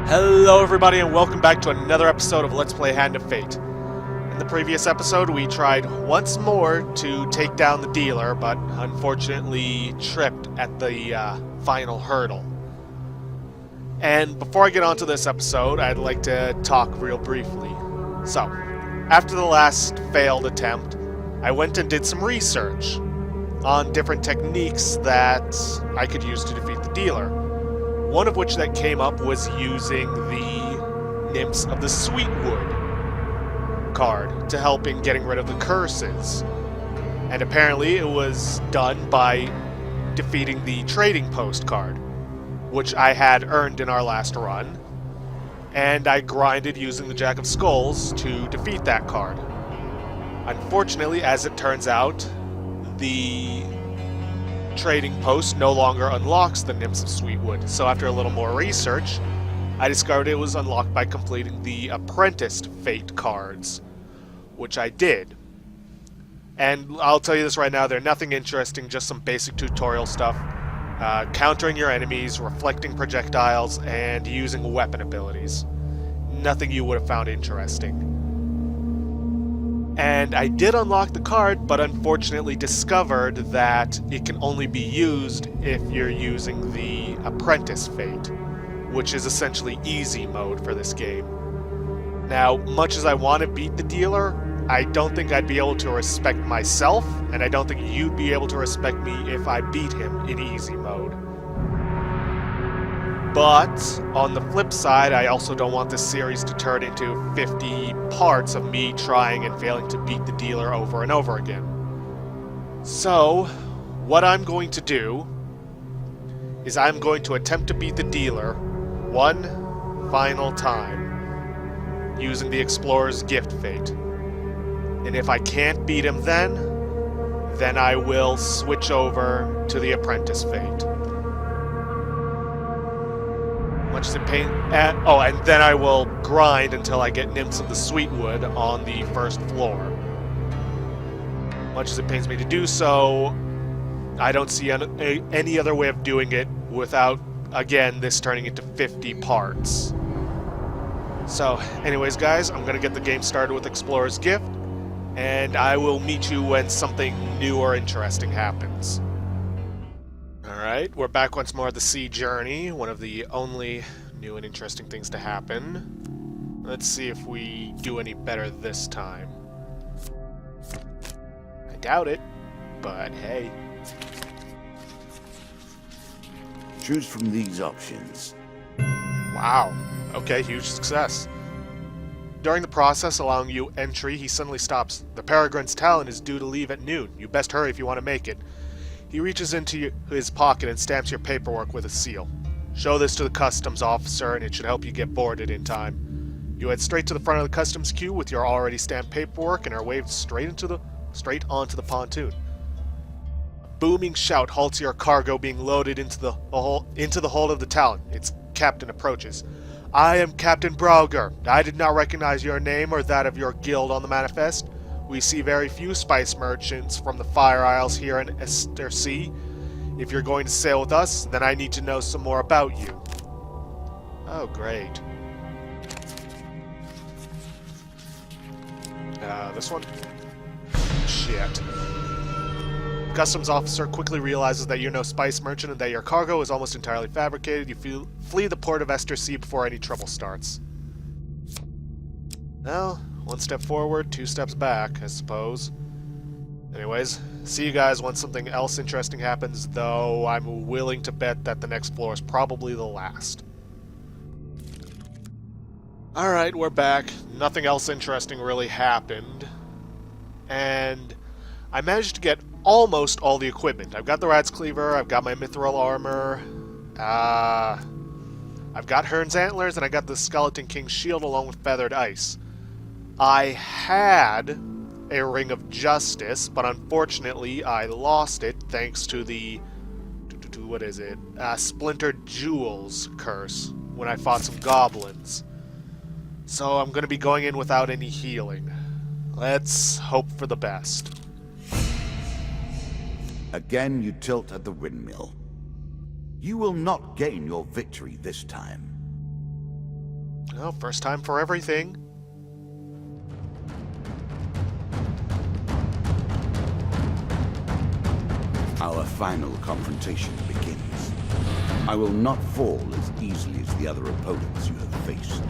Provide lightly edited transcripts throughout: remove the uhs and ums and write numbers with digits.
Hello everybody and welcome back to another episode of Let's Play Hand of Fate. In the previous episode we tried once more to take down the dealer, but unfortunately tripped at the final hurdle. And before I get on to this episode, I'd like to talk real briefly. So, after the last failed attempt, I went and did some research on different techniques that I could use to defeat the dealer. One of which that came up was using the Nymphs of the Sweetwood card to help in getting rid of the curses. And apparently it was done by defeating the Trading Post card, which I had earned in our last run. And I grinded using the Jack of Skulls to defeat that card. Unfortunately, as it turns out, the Trading Post no longer unlocks the Nymphs of Sweetwood, so after a little more research, I discovered it was unlocked by completing the Apprenticed Fate cards, which I did. And I'll tell you this right now, they're nothing interesting, just some basic tutorial stuff. Countering your enemies, reflecting projectiles, and using weapon abilities. Nothing you would have found interesting. And I did unlock the card, but unfortunately discovered that it can only be used if you're using the Apprentice Fate, which is essentially easy mode for this game. Now, much as I want to beat the dealer, I don't think I'd be able to respect myself, and I don't think you'd be able to respect me if I beat him in easy mode. But, on the flip side, I also don't want this series to turn into 50 parts of me trying and failing to beat the dealer over and over again. So, what I'm going to do is I'm going to attempt to beat the dealer one final time using the Explorer's Gift Fate. And if I can't beat him then I will switch over to the Apprentice Fate. Much as it pain and then I will grind until I get Nymphs of the Sweetwood on the first floor. Much as it pains me to do so, I don't see any other way of doing it without, again, this turning into 50 parts. So, anyways guys, I'm gonna get the game started with Explorer's Gift, and I will meet you when something new or interesting happens. Alright, we're back once more at the Sea Journey, one of the only new and interesting things to happen. Let's see if we do any better this time. I doubt it, but hey. Choose from these options. Wow, okay, huge success. During the process allowing you entry, he suddenly stops. The Peregrine's Talon is due to leave at noon. You best hurry if you want to make it. He reaches into his pocket and stamps your paperwork with a seal. Show this to the customs officer and it should help you get boarded in time. You head straight to the front of the customs queue with your already stamped paperwork and are waved straight onto the pontoon. A booming shout halts your cargo being loaded into the hold of the Talon. Its captain approaches. I am Captain Brauger. I did not recognize your name or that of your guild on the manifest. We see very few spice merchants from the Fire Isles here in Estersea. If you're going to sail with us, then I need to know some more about you. Oh, great. This one? Shit. Customs officer quickly realizes that you're no spice merchant and that your cargo is almost entirely fabricated. You flee the port of Estersea before any trouble starts. Well, one step forward, two steps back, I suppose. Anyways, see you guys once something else interesting happens, though I'm willing to bet that the next floor is probably the last. Alright, we're back. Nothing else interesting really happened. And I managed to get almost all the equipment. I've got the Rat's Cleaver, I've got my Mithril Armor, I've got Hearn's Antlers, and I got the Skeleton King's Shield along with Feathered Ice. I had a Ring of Justice, but unfortunately I lost it thanks to the Splintered Jewels curse when I fought some goblins. So I'm going to be going in without any healing. Let's hope for the best. Again you tilt at the windmill. You will not gain your victory this time. Well, first time for everything. Our final confrontation begins. I will not fall as easily as the other opponents you have faced.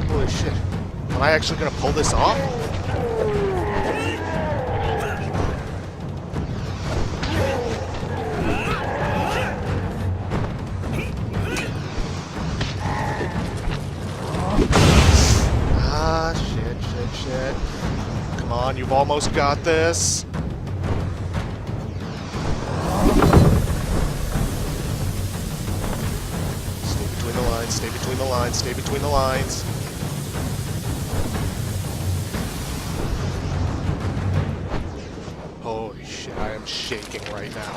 Holy shit. Am I actually gonna pull this off? Ah, shit. Come on, you've almost got this. Stay between the lines, stay between the lines, stay between the lines. Holy shit, I am shaking right now.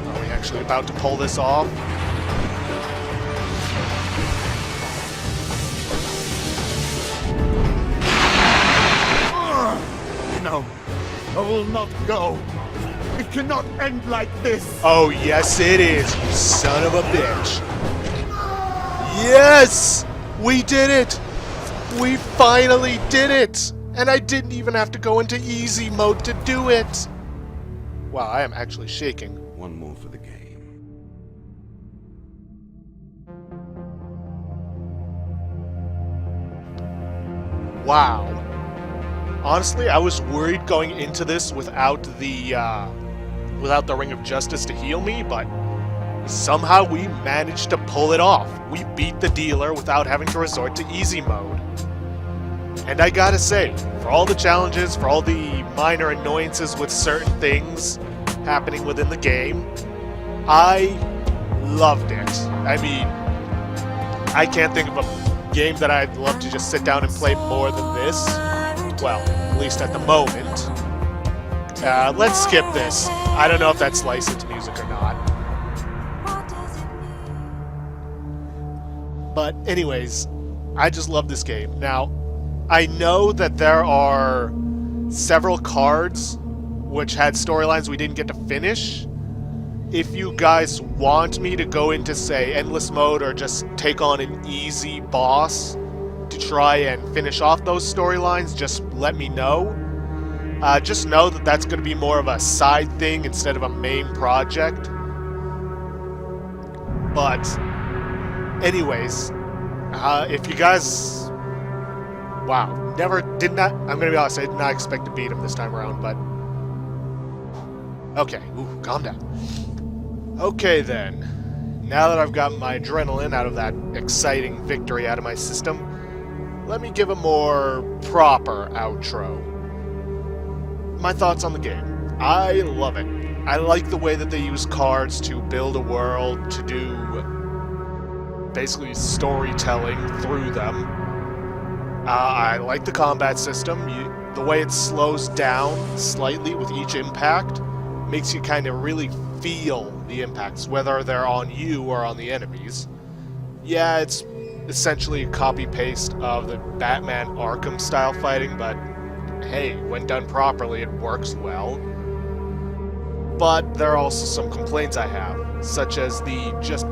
Are we actually about to pull this off? No, I will not go. It cannot end like this. Oh, yes it is, you son of a bitch. Yes! We did it! We finally did it! And I didn't even have to go into easy mode to do it! Wow, I am actually shaking. One more for the game. Wow. Honestly, I was worried going into this without the Ring of Justice to heal me, but somehow we managed to pull it off. We beat the dealer without having to resort to easy mode. And I gotta say, for all the challenges, for all the minor annoyances with certain things happening within the game, I loved it. I mean, I can't think of a game that I'd love to just sit down and play more than this. Well, at least at the moment. Let's skip this. I don't know if that's licensed music or not. But anyways, I just love this game. Now, I know that there are several cards which had storylines we didn't get to finish. If you guys want me to go into, say, endless mode or just take on an easy boss to try and finish off those storylines, just let me know. Just know that that's going to be more of a side thing instead of a main project. But anyways, if you guys... Wow, I'm going to be honest, I did not expect to beat him this time around, but... Okay, ooh, calm down. Okay then, now that I've got my adrenaline out of that exciting victory out of my system, let me give a more proper outro. My thoughts on the game. I love it. I like the way that they use cards to build a world, to do basically storytelling through them. I like the combat system. the way it slows down slightly with each impact makes you kind of really feel the impacts, whether they're on you or on the enemies. Yeah, it's essentially a copy-paste of the Batman Arkham style fighting, but hey, when done properly, it works well. But there are also some complaints I have, such as the just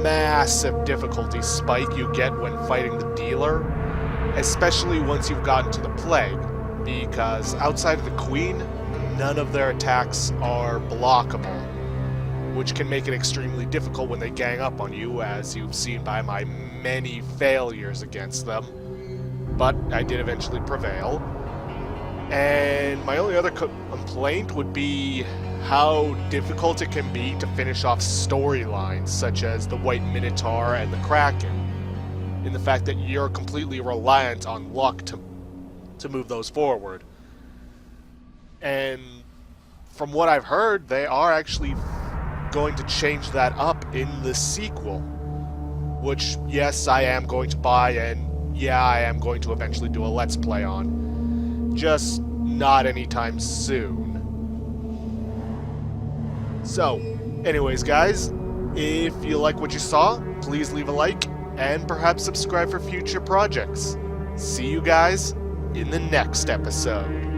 massive difficulty spike you get when fighting the dealer, especially once you've gotten to the Plague, because outside of the Queen, none of their attacks are blockable, which can make it extremely difficult when they gang up on you, as you've seen by my many failures against them. But I did eventually prevail. And my only other complaint would be how difficult it can be to finish off storylines such as the White Minotaur and the Kraken, in the fact that you're completely reliant on luck to move those forward. And from what I've heard, they are actually going to change that up in the sequel, which, yes, I am going to buy, and yeah, I am going to eventually do a Let's Play on. Just not anytime soon. So, anyways guys, if you like what you saw, please leave a like, and perhaps subscribe for future projects. See you guys in the next episode.